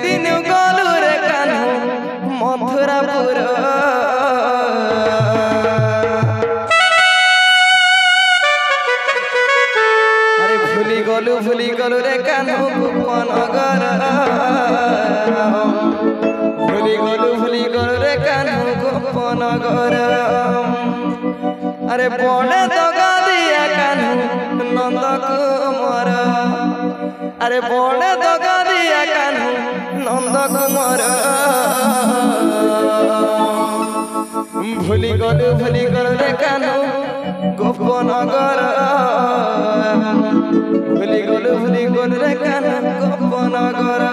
दिन गलु रे कान्हू मथुरापुर अरे भूली गलु रे कान्हू गोपनगर भूली गलु रे कान्हू गोपनगर अरे बड़े दगा दिया कान्हू नंद कुमार अरे बड़े दगा दिया कान्हू नंद कुमार भूली गलु रे कान्हू गोपनगर भूली गलु रे कान्हू गोपनगर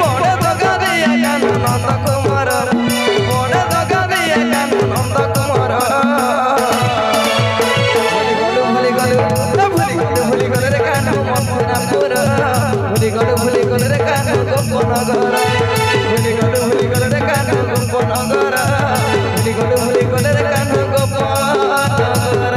बड़े दगा दिया कान्हू नंद कुमार बड़े दगा दिया कान्हू नंद कुमार भूली गलु रे कान्हू मथुरापुर भूली गलु रे कान्हू गोपनगर भूली गलु रे कान्हू गोपनगर भूली गलु रे कान्हू गोपनगर